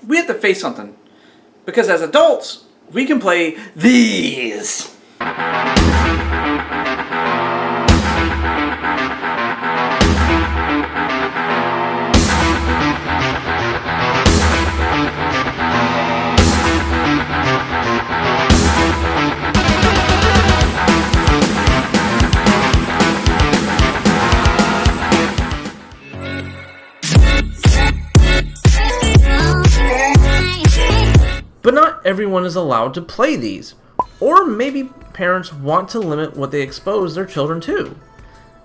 we have to face something. Because as adults, we can play these. But not everyone is allowed to play these, or maybe parents want to limit what they expose their children to.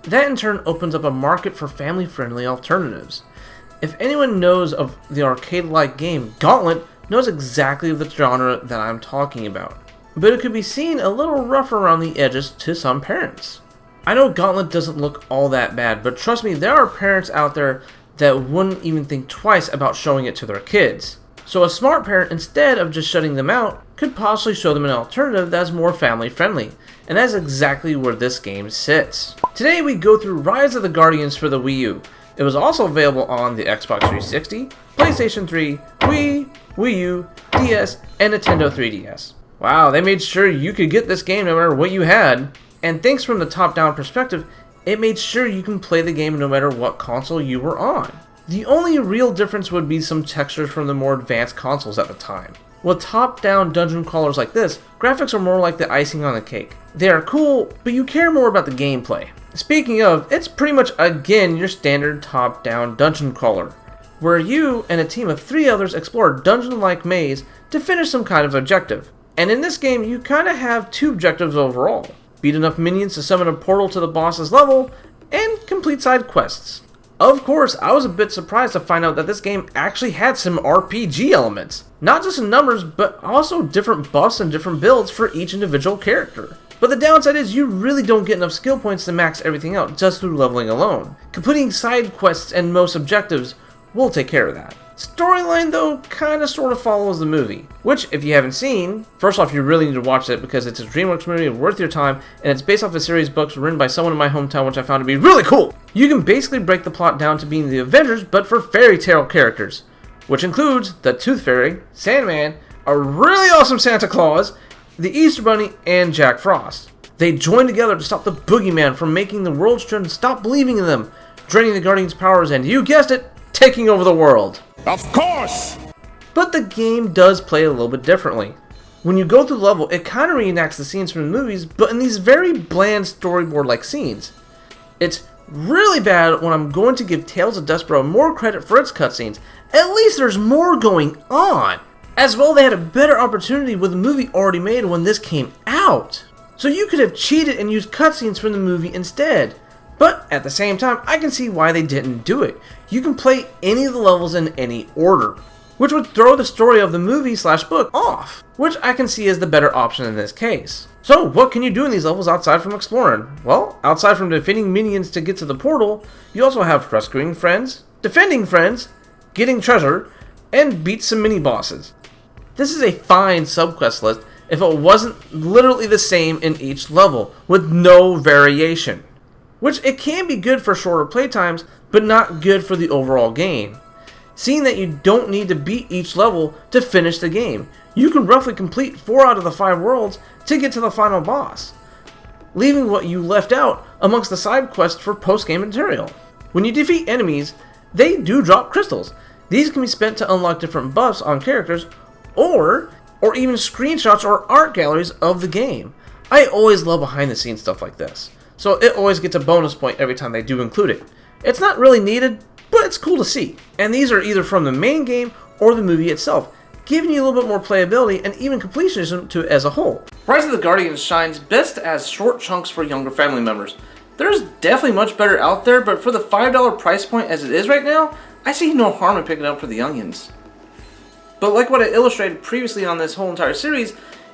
That in turn opens up a market for family-friendly alternatives. If anyone knows of the arcade-like game Gauntlet, knows exactly the genre that I'm talking about, but it could be seen a little rough around the edges to some parents. I know Gauntlet doesn't look all that bad, but trust me, there are parents out there that wouldn't even think twice about showing it to their kids. So a smart parent, instead of just shutting them out, could possibly show them an alternative that's more family friendly, and that's exactly where this game sits. Today we go through Rise of the Guardians for the Wii U. It was also available on the Xbox 360, PlayStation 3, Wii, Wii U, DS, and Nintendo 3DS. Wow, they made sure you could get this game no matter what you had. And thanks from the top-down perspective, it made sure you can play the game no matter what console you were on. The only real difference would be some textures from the more advanced consoles at the time. With top-down dungeon crawlers like this, graphics are more like the icing on the cake. They are cool, but you care more about the gameplay. Speaking of, it's pretty much again your standard top-down dungeon crawler, where you and a team of 3 others explore a dungeon-like maze to finish some kind of objective. And in this game, you kinda have 2 objectives overall. Beat enough minions to summon a portal to the boss's level, and complete side quests. Of course, I was a bit surprised to find out that this game actually had some RPG elements. Not just in numbers, but also different buffs and different builds for each individual character. But the downside is you really don't get enough skill points to max everything out just through leveling alone. Completing side quests and most objectives will take care of that. Storyline though kinda sorta follows the movie, which if you haven't seen, first off you really need to watch it because it's a DreamWorks movie worth your time and it's based off a series of books written by someone in my hometown which I found to be really cool. You can basically break the plot down to being the Avengers but for fairy tale characters, which includes the Tooth Fairy, Sandman, a really awesome Santa Claus, the Easter Bunny, and Jack Frost. They join together to stop the Boogeyman from making the world's children stop believing in them, draining the Guardians' powers and, you guessed it, taking over the world. Of course! But the game does play a little bit differently. When you go through the level, it kind of reenacts the scenes from the movies, but in these very bland storyboard-like scenes. It's really bad when I'm going to give Tales of Despero more credit for its cutscenes. At least there's more going on. As well, they had a better opportunity with the movie already made when this came out. So you could have cheated and used cutscenes from the movie instead. But at the same time, I can see why they didn't do it. You can play any of the levels in any order, which would throw the story of the movie/book off, which I can see as the better option in this case. So what can you do in these levels outside from exploring? Well, outside from defeating minions to get to the portal, you also have rescuing friends, defending friends, getting treasure, and beat some mini-bosses. This is a fine subquest list if it wasn't literally the same in each level, with no variation. Which it can be good for shorter playtimes, but not good for the overall game. Seeing that you don't need to beat each level to finish the game, you can roughly complete 4 out of the 5 worlds to get to the final boss, leaving what you left out amongst the side quests for post-game material. When you defeat enemies, they do drop crystals. These can be spent to unlock different buffs on characters, or even screenshots or art galleries of the game. I always love behind the scenes stuff like this, so it always gets a bonus point every time they do include it. It's not really needed, but it's cool to see. And these are either from the main game or the movie itself, giving you a little bit more playability and even completionism to it as a whole. Rise of the Guardians shines best as short chunks for younger family members. There's definitely much better out there, but for the $5 price point as it is right now, I see no harm in picking it up for the youngins. But like what I illustrated previously on this whole entire series,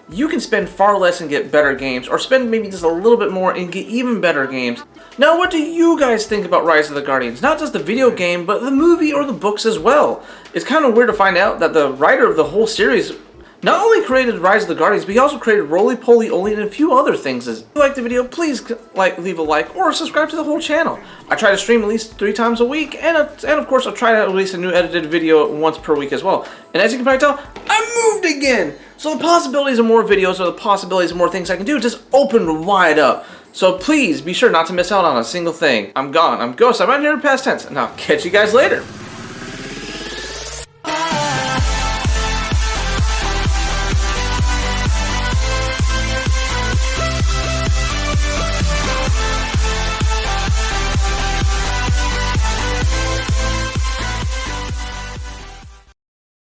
you can spend far less and get better games, or spend maybe just a little bit more and get even better games. Now what do you guys think about Rise of the Guardians? Not just the video game, but the movie or the books as well. It's kind of weird to find out that the writer of the whole series Not only created Rise of the Guardians, but he also created Roly Poly Oly and a few other things. If you like the video, please leave a like or subscribe to the whole channel. I try to stream at least 3 times a week, and of course I'll try to release a new edited video once per week as well. And as you can probably tell, I moved again! So the possibilities of more videos or the possibilities of more things I can do just open wide up. So please be sure not to miss out on a single thing. I'm gone. I'm Ghost. I'm out here in past tense. And I'll catch you guys later.